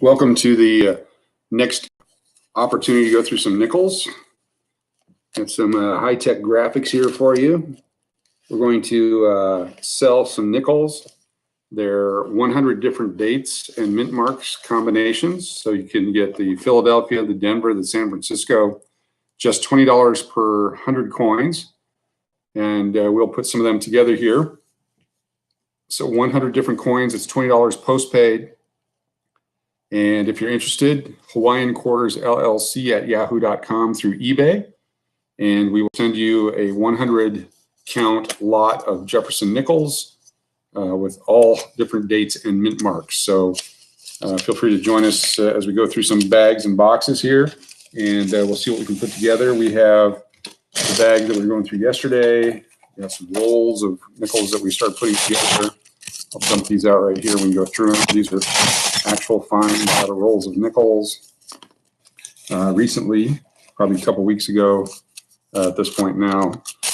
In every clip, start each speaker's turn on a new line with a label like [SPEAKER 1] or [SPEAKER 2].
[SPEAKER 1] Welcome to the next opportunity to go through some nickels. Got some high-tech graphics here for you. We're going to sell some nickels. They're 100 different dates and mint marks combinations. So you can get the Philadelphia, the Denver, the San Francisco, just $20 per 100 coins. And we'll put some of them together here. So 100 different coins, it's $20 postpaid. And if you're interested, Hawaiian Quarters LLC at yahoo.com through eBay. And we will send you a 100 count lot of Jefferson nickels with all different dates and mint marks. So feel free to join us as we go through some bags and boxes here, and we'll see what we can put together. We have the bag that we were going through yesterday. We have some rolls of nickels that we start putting together. I'll dump these out right here when we go through them. These are actual fine out of rolls of nickels. Recently, probably a couple weeks ago, at this point now,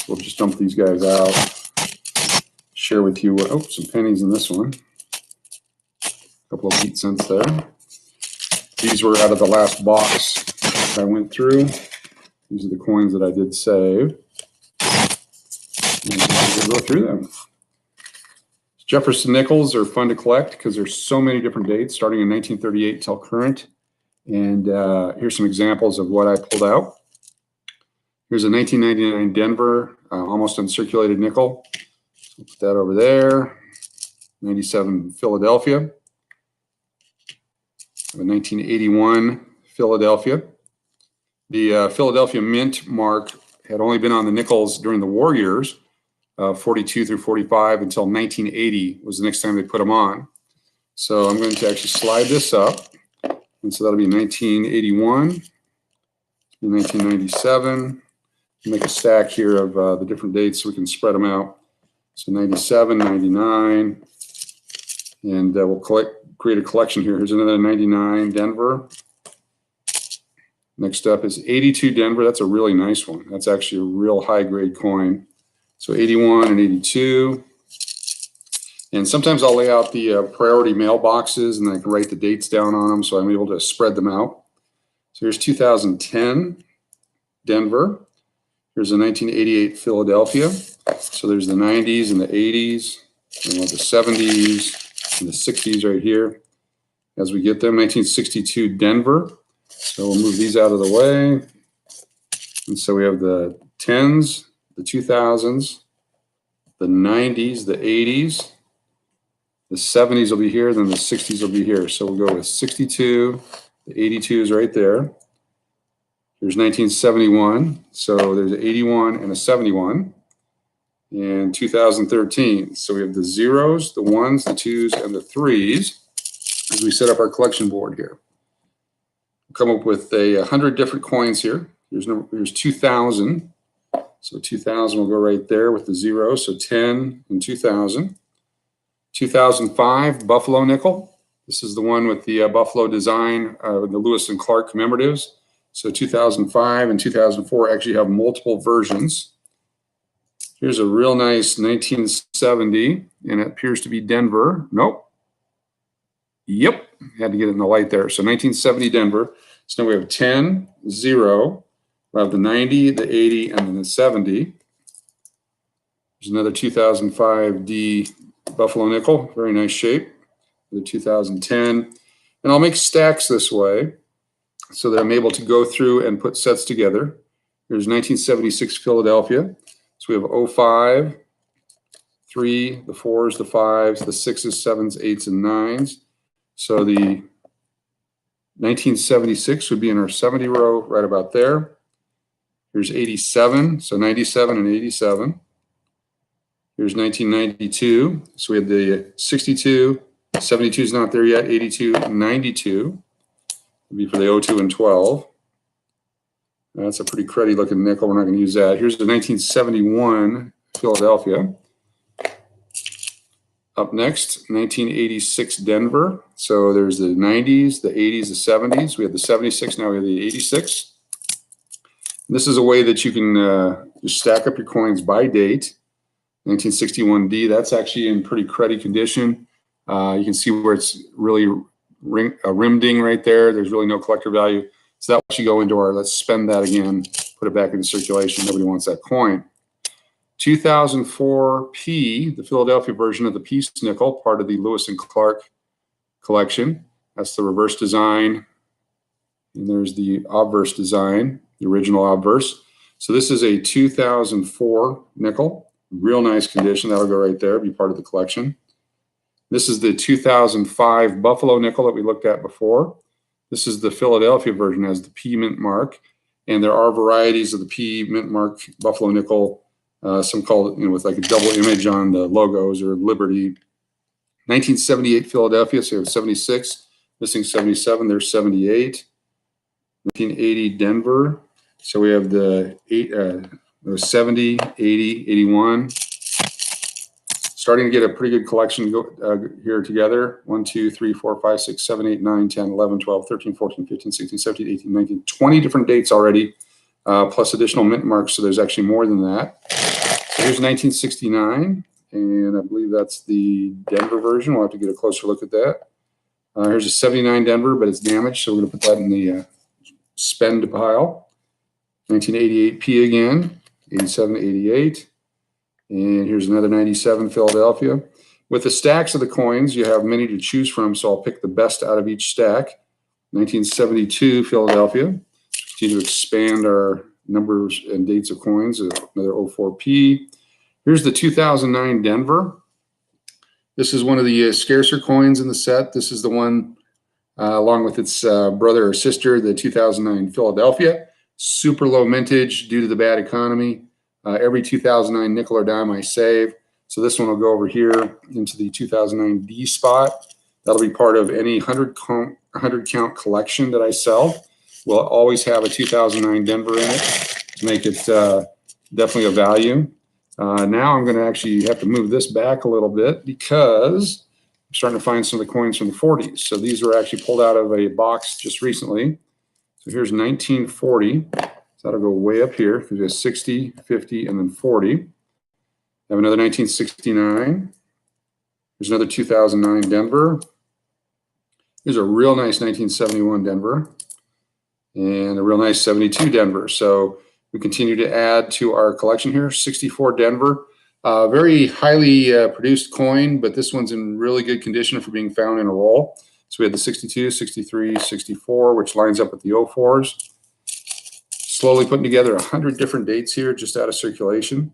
[SPEAKER 1] we'll just dump these guys out. Share with you, some pennies in this one. A couple of 8 cents there. These were out of the last box that I went through. These are the coins that I did save. And we'll go through them. Jefferson nickels are fun to collect because there's so many different dates starting in 1938 till current. And here's some examples of what I pulled out. Here's a 1999 Denver, almost uncirculated nickel. So put that over there. 97 Philadelphia. A 1981 Philadelphia. The Philadelphia mint mark had only been on the nickels during the war years. 42 through 45 until 1980 was the next time they put them on. So I'm going to actually slide this up. And so that'll be 1981, 1997. Make a stack here of the different dates so we can spread them out. So 97, 99, and we'll create a collection here. Here's another 99 Denver. Next up is 82 Denver. That's a really nice one. That's actually a real high-grade coin. So 81 and 82. And sometimes I'll lay out the priority mailboxes and I can write the dates down on them so I'm able to spread them out. So here's 2010 Denver. Here's a 1988 Philadelphia. So there's the 90s and the 80s, and the 70s and the 60s right here as we get them. 1962 Denver. So we'll move these out of the way. And so we have the 10s, the 2000s, the 90s, the 80s, the 70s will be here, then the 60s will be here. So we'll go with 62, the 82 is right there. Here's 1971, so there's an 81 and a 71, and 2013. So we have the zeros, the ones, the twos, and the threes as we set up our collection board here. We'll come up with 100 different coins here. Here's 2000. So 2000 will go right there with the zero, so 10 and 2000. 2005 Buffalo nickel. This is the one with the Buffalo design, the Lewis and Clark commemoratives. So 2005 and 2004 actually have multiple versions. Here's a real nice 1970, and it appears to be Denver. Nope. Yep, had to get it in the light there. So 1970 Denver. So now we have 10, 0. We'll have the 90, the 80, and then the 70. There's another 2005 D Buffalo nickel, very nice shape. The 2010. And I'll make stacks this way so that I'm able to go through and put sets together. Here's 1976 Philadelphia. So we have 05, 3, the 4s, the 5s, the 6s, 7s, 8s, and 9s. So the 1976 would be in our 70 row right about there. Here's 87, so 97 and 87. Here's 1992. So we have the 62, 72 is not there yet, 82, 92. Would be for the 02 and 12. That's a pretty cruddy looking nickel. We're not going to use that. Here's the 1971 Philadelphia. Up next, 1986 Denver. So there's the 90s, the 80s, the 70s. We have the 76, now we have the 86. This is a way that you can just stack up your coins by date. 1961D, that's actually in pretty cruddy condition. You can see where it's really rim ding right there. There's really no collector value. So that should go into our, let's spend that again, put it back into circulation. Nobody wants that coin. 2004 P, the Philadelphia version of the Peace nickel, part of the Lewis and Clark collection. That's the reverse design. And there's the obverse design, the original obverse. So this is a 2004 nickel. Real nice condition. That'll go right there, be part of the collection. This is the 2005 Buffalo nickel that we looked at before. This is the Philadelphia version, has the P mint mark. And there are varieties of the P mint mark Buffalo nickel, some called, with like a double image on the logos, or Liberty. 1978 Philadelphia, so you have 76, missing 77, there's 78. 1980 Denver, so we have the 70, 80, 81. Starting to get a pretty good collection here together. 1, 2, 3, 4, 5, 6, 7, 8, 9, 10, 11, 12, 13, 14, 15, 16, 17, 18, 19, 20 different dates already, plus additional mint marks, so there's actually more than that. So here's 1969, and I believe that's the Denver version. We'll have to get a closer look at that. Here's a 79 Denver, but it's damaged, so we're going to put that in the spend pile. 1988 P again, 87, 88. And here's another 97 Philadelphia. With the stacks of the coins, you have many to choose from, so I'll pick the best out of each stack. 1972 Philadelphia. Continue to expand our numbers and dates of coins. Another 04P. Here's the 2009 Denver. This is one of the scarcer coins in the set. This is the one, along with its brother or sister, the 2009 Philadelphia. Super low mintage due to the bad economy. Every 2009 nickel or dime I save. So this one will go over here into the 2009 D spot. That'll be part of any 100 count collection that I sell. We'll always have a 2009 Denver in it to make it definitely a value. Now I'm going to actually have to move this back a little bit because I'm starting to find some of the coins from the 40s. So these were actually pulled out of a box just recently. So here's 1940. So that'll go way up here because we have 60, 50, and then 40. I have another 1969. There's another 2009 Denver. Here's a real nice 1971 Denver and a real nice 72 Denver. So we continue to add to our collection here. 64 Denver. Very highly produced coin, but this one's in really good condition for being found in a roll. So we had the 62, 63, 64, which lines up with the 04s. Slowly putting together 100 different dates here just out of circulation.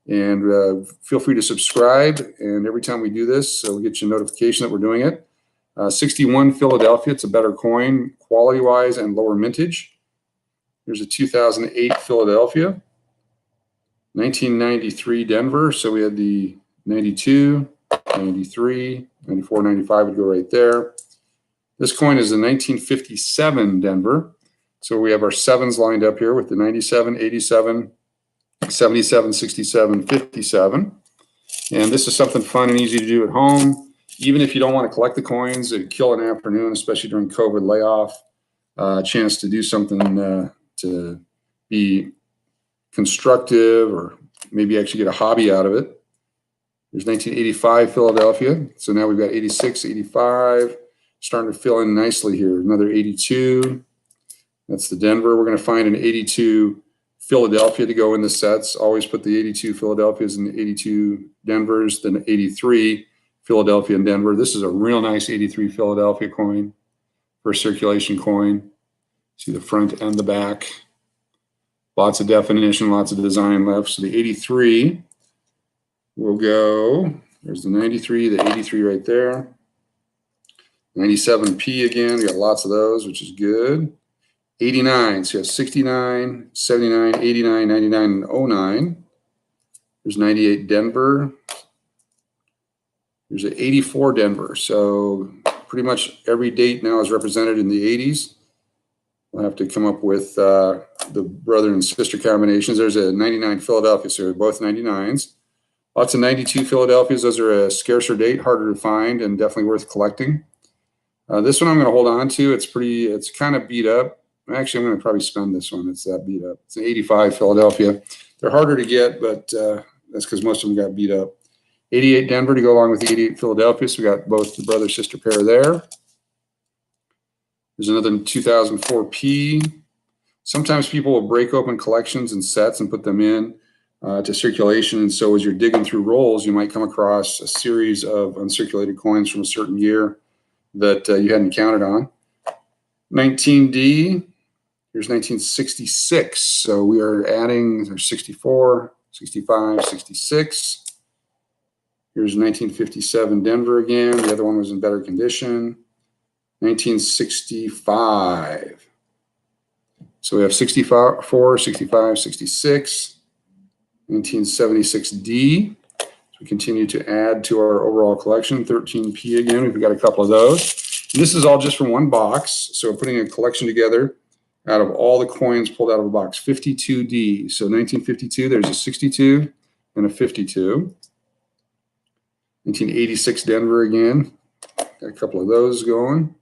[SPEAKER 1] And feel free to subscribe. And every time we do this, we'll get you a notification that we're doing it. 61 Philadelphia. It's a better coin quality-wise and lower mintage. Here's a 2008 Philadelphia. 1993 Denver. So we had the 92, 93, 94, 95 would go right there. This coin is a 1957 Denver. So we have our sevens lined up here with the 97, 87, 77, 67, 57. And this is something fun and easy to do at home. Even if you don't want to collect the coins, it'd kill an afternoon, especially during COVID layoff. A chance to do something to be constructive or maybe actually get a hobby out of it. There's 1985 Philadelphia. So now we've got 86, 85. Starting to fill in nicely here. Another 82. That's the Denver. We're going to find an 82 Philadelphia to go in the sets. Always put the 82 Philadelphias and the 82 Denvers, then 83 Philadelphia and Denver. This is a real nice 83 Philadelphia coin for a circulation coin. See the front and the back. Lots of definition, lots of design left. So the 83 will go, there's the 93, the 83 right there. 97P again, we got lots of those, which is good. 89, so you have 69, 79, 89, 99, and 09. There's 98 Denver. There's an 84 Denver. So pretty much every date now is represented in the 80s. We'll have to come up with the brother and sister combinations. There's a 99 Philadelphia, so both 99s. Lots of 92 Philadelphias. Those are a scarcer date, harder to find, and definitely worth collecting. This one I'm going to hold on to. It's kind of beat up. Actually, I'm going to probably spend this one. It's that beat up. It's an 85 Philadelphia. They're harder to get, but that's because most of them got beat up. 88 Denver to go along with the 88 Philadelphia. So we got both the brother-sister pair there. There's another 2004 P. Sometimes people will break open collections and sets and put them in to circulation. And so as you're digging through rolls, you might come across a series of uncirculated coins from a certain year that you hadn't counted on. 19D, here's 1966. So we are adding, there's 64, 65, 66. Here's 1957 Denver again. The other one was in better condition. 1965. So we have 64, 65, 66. 1976D. So we continue to add to our overall collection. 13P again. We've got a couple of those. And this is all just from one box. So we're putting a collection together out of all the coins pulled out of a box. 52D. So 1952, there's a 62 and a 52. 1986 Denver again. Got a couple of those going.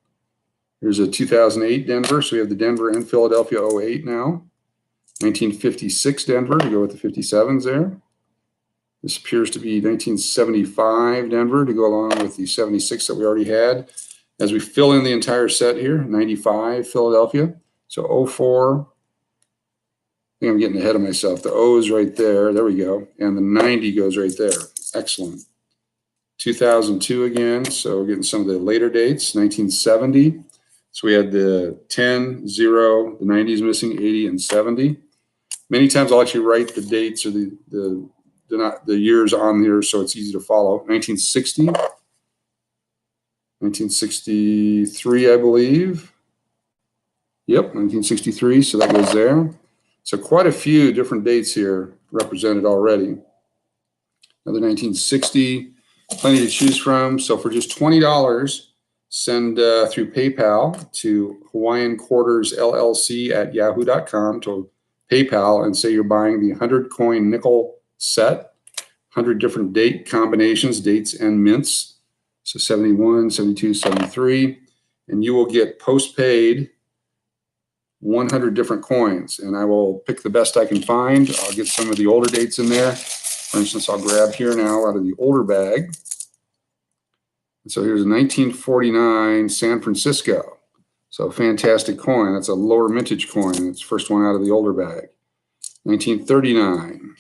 [SPEAKER 1] Here's a 2008 Denver. So we have the Denver and Philadelphia 08 now. 1956 Denver to go with the 57s there. This appears to be 1975 Denver to go along with the 76 that we already had. As we fill in the entire set here, 95 Philadelphia. So 04. I think I'm getting ahead of myself. The O is right there. There we go. And the 90 goes right there. Excellent. 2002 again. So we're getting some of the later dates. 1970. So we had the 10, 0, the 90s missing, 80, and 70. Many times I'll actually write the dates or the years on here so it's easy to follow. 1960, 1963, I believe. Yep, 1963, so that goes there. So quite a few different dates here represented already. Another 1960, plenty to choose from. So for just $20, send through PayPal to Hawaiian Quarters LLC at yahoo.com to PayPal and say you're buying the 100 coin nickel set, 100 different date combinations, dates and mints. So 71, 72, 73, and you will get postpaid 100 different coins. And I will pick the best I can find. I'll get some of the older dates in there. For instance, I'll grab here now out of the older bag. So here's a 1949 San Francisco. So fantastic coin. That's a lower mintage coin. It's the first one out of the older bag. 1939.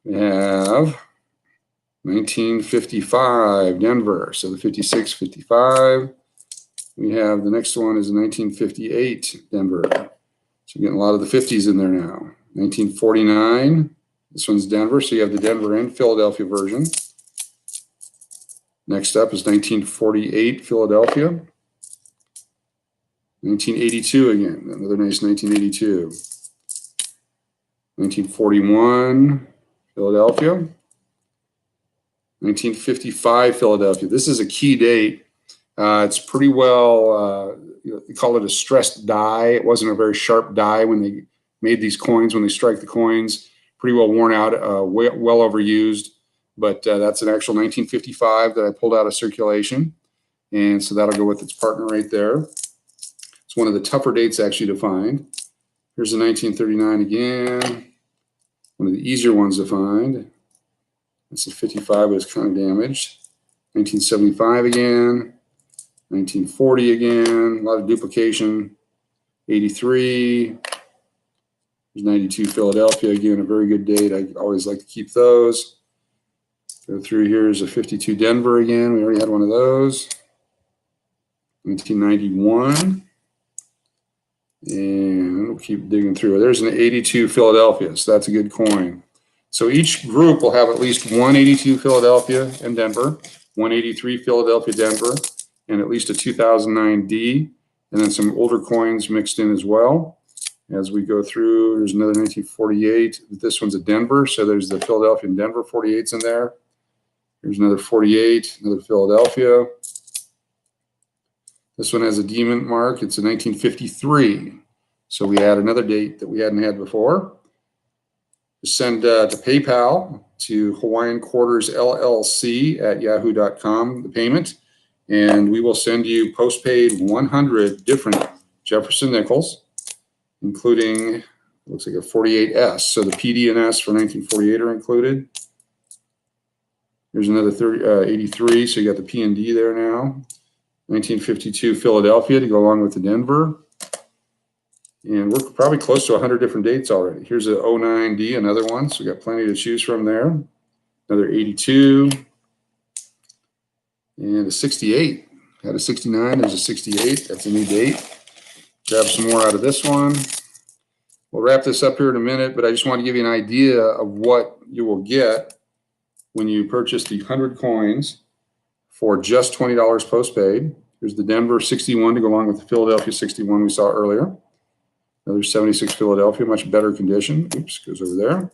[SPEAKER 1] We have 1955 Denver. So the 56, 55. We have the next one is 1958 Denver. So you're getting a lot of the 50s in there now. 1949. This one's Denver. So you have the Denver and Philadelphia version. Next up is 1948 Philadelphia. 1982 again, another nice 1982. 1941 Philadelphia. 1955 Philadelphia. This is a key date. It's pretty well, they call it a stressed die. It wasn't a very sharp die when they made these coins, when they strike the coins. Pretty well worn out, well overused. But that's an actual 1955 that I pulled out of circulation. And so that'll go with its partner right there. It's one of the tougher dates actually to find. Here's the 1939 again. One of the easier ones to find. That's the 55, but it's kind of damaged. 1975 again. 1940 again. A lot of duplication. 83. There's 92 Philadelphia again, a very good date. I always like to keep those. Go through here is a 52 Denver again. We already had one of those. 1991. And we'll keep digging through. There's an 82 Philadelphia, so that's a good coin. So each group will have at least 182 Philadelphia and Denver, 183 Philadelphia, Denver, and at least a 2009 D, and then some older coins mixed in as well. As we go through, there's another 1948. This one's a Denver, so there's the Philadelphia and Denver 48s in there. There's another 48, another Philadelphia. This one has a demon mark. It's a 1953. So we add another date that we hadn't had before. Send to PayPal to Hawaiian Quarters LLC at yahoo.com, the payment. And we will send you postpaid 100 different Jefferson nickels, including, looks like a 48S. So the PD and S for 1948 are included. There's another 83, so you got the P and D there now. 1952 Philadelphia to go along with the Denver. And we're probably close to 100 different dates already. Here's a 09D, another one. So we got plenty to choose from there. Another 82. And a 68. Had a 69, there's a 68. That's a new date. Grab some more out of this one. We'll wrap this up here in a minute, but I just want to give you an idea of what you will get when you purchase the 100 coins for just $20 postpaid. Here's the Denver 61 to go along with the Philadelphia 61 we saw earlier. Another 76 Philadelphia, much better condition. Oops, goes over there.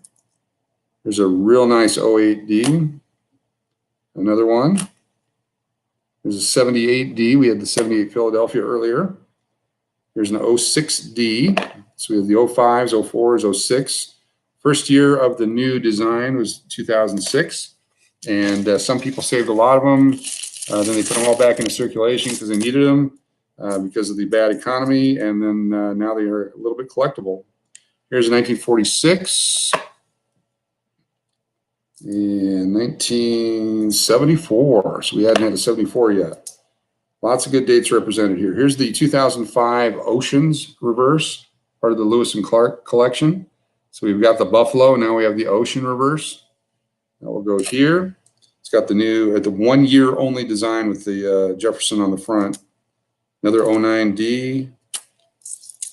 [SPEAKER 1] There's a real nice 08D. Another one. There's a 78D. We had the 78 Philadelphia earlier. Here's an 06D. So we have the 05s, 04s, 06. First year of the new design was 2006. And some people saved a lot of them. Then they put them all back into circulation because they needed them because of the bad economy. And then now they are a little bit collectible. Here's a 1946. In 1974, so we hadn't had a 74 yet. Lots of good dates represented here. Here's the 2005 Oceans reverse, part of the Lewis and Clark collection. So we've got the Buffalo, now we have the Ocean reverse. That will go here. It's got the new, the 1 year only design with the Jefferson on the front. Another 09D.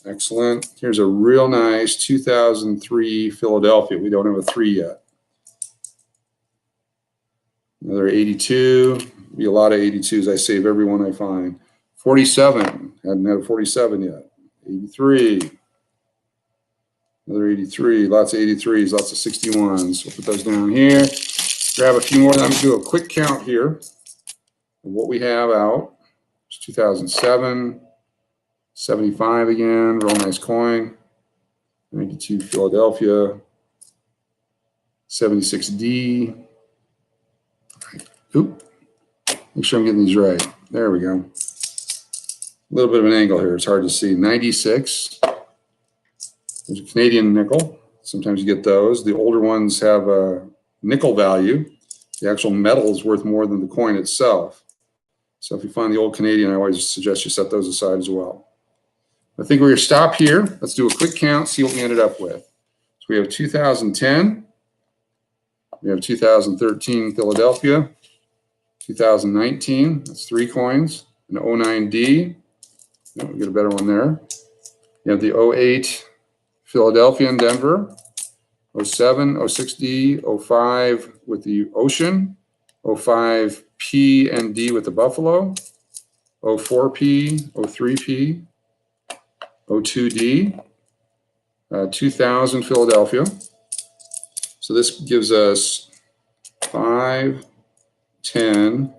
[SPEAKER 1] Excellent. Here's a real nice 2003 Philadelphia. We don't have a 3 yet. Another 82, be a lot of 82s. I save every one I find. 47, hadn't had a 47 yet. 83, another 83, lots of 83s, lots of 61s. We'll put those down here. Grab a few more. I'm going to do a quick count here of what we have out. It's 2007, 75 again, real nice coin. 92 Philadelphia, 76D. Oop. Make sure I'm getting these right. There we go. A little bit of an angle here. It's hard to see. 96. There's a Canadian nickel. Sometimes you get those. The older ones have a nickel value. The actual metal is worth more than the coin itself. So if you find the old Canadian, I always suggest you set those aside as well. I think we're going to stop here. Let's do a quick count, see what we ended up with. So we have 2010. We have 2013 Philadelphia. 2019, that's 3 coins. An 09D, oh, we get a better one there. You have the 08 Philadelphia and Denver, 07, 06D, 05 with the Ocean, 05P and D with the Buffalo, 04P, 03P, 02D, 2000 Philadelphia. So this gives us 5, 10,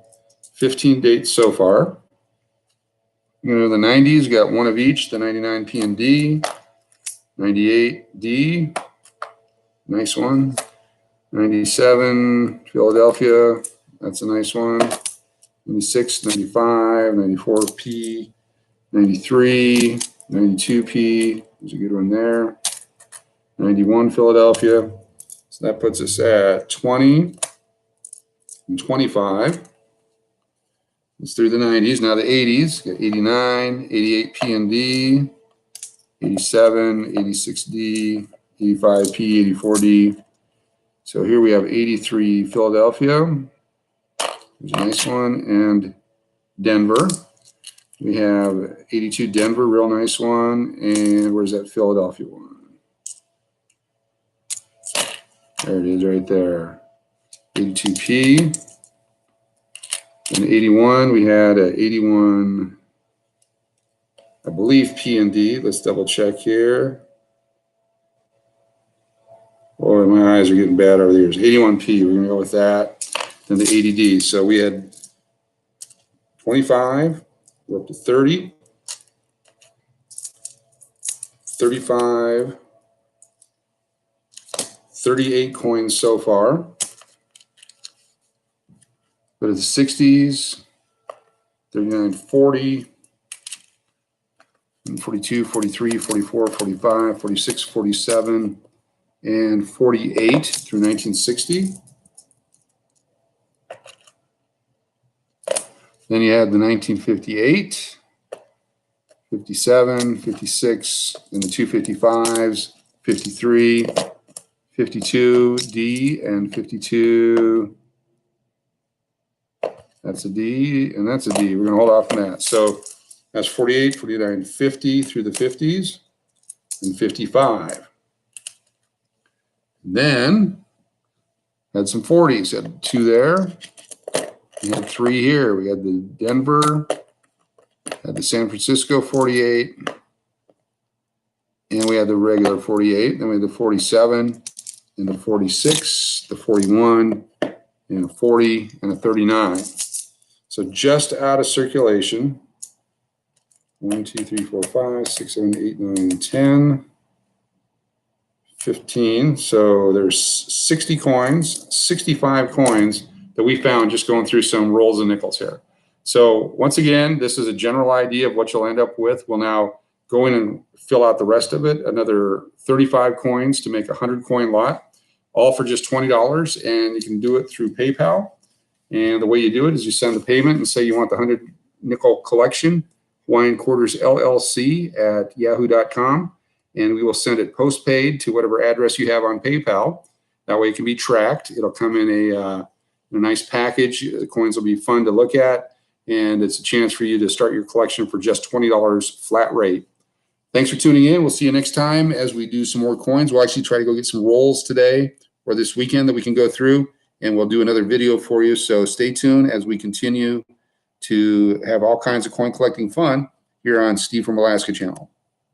[SPEAKER 1] 15 dates so far. You know, the 90s, got one of each, the 99 P and D, 98 D, nice one. 97 Philadelphia, that's a nice one. 96, 95, 94 P, 93, 92 P, there's a good one there. 91 Philadelphia. So that puts us at 20. And 25. It's through the 90s. Now the 80s. Got 89, 88 P and D, 87, 86D, 85 P, 84 D. So here we have 83 Philadelphia. There's a nice one. And Denver. We have 82 Denver, real nice one. And where's that Philadelphia one? There it is right there. 82P. And 81, we had a 81, I believe P and D. Let's double check here. Oh, my eyes are getting bad over the years. 81P, we're going to go with that. Then the 80D. So we had 25, we're up to 30, 35, 38 coins so far. Go to the 60s, 39, 40, 42, 43, 44, 45, 46, 47, and 48 through 1960. Then you had the 1958, 57, 56, and the 255s, 53, 52, D, and 52. That's a D, and that's a D. We're going to hold off on that. So that's 48, 49, 50 through the 50s, and 55. Then had some 40s. Had 2 there. We had 3 here. We had the Denver, had the San Francisco 48, and we had the regular 48. Then we had the 47, and the 46, the 41, and a 40, and a 39. So just out of circulation. 1, 2, 3, 4, 5, 6, 7, 8, 9, 10, 15. So there's 60 coins, 65 coins that we found just going through some rolls of nickels here. So once again, this is a general idea of what you'll end up with. We'll now go in and fill out the rest of it, another 35 coins to make a 100 coin lot, all for just $20. And you can do it through PayPal. And the way you do it is you send the payment and say you want the 100 nickel collection, Hawaiian Quarters LLC at yahoo.com. And we will send it postpaid to whatever address you have on PayPal. That way it can be tracked. It'll come in a nice package. The coins will be fun to look at. And it's a chance for you to start your collection for just $20 flat rate. Thanks for tuning in. We'll see you next time as we do some more coins. We'll actually try to go get some rolls today or this weekend that we can go through. And we'll do another video for you. So stay tuned as we continue to have all kinds of coin collecting fun here on Steve from Alaska channel.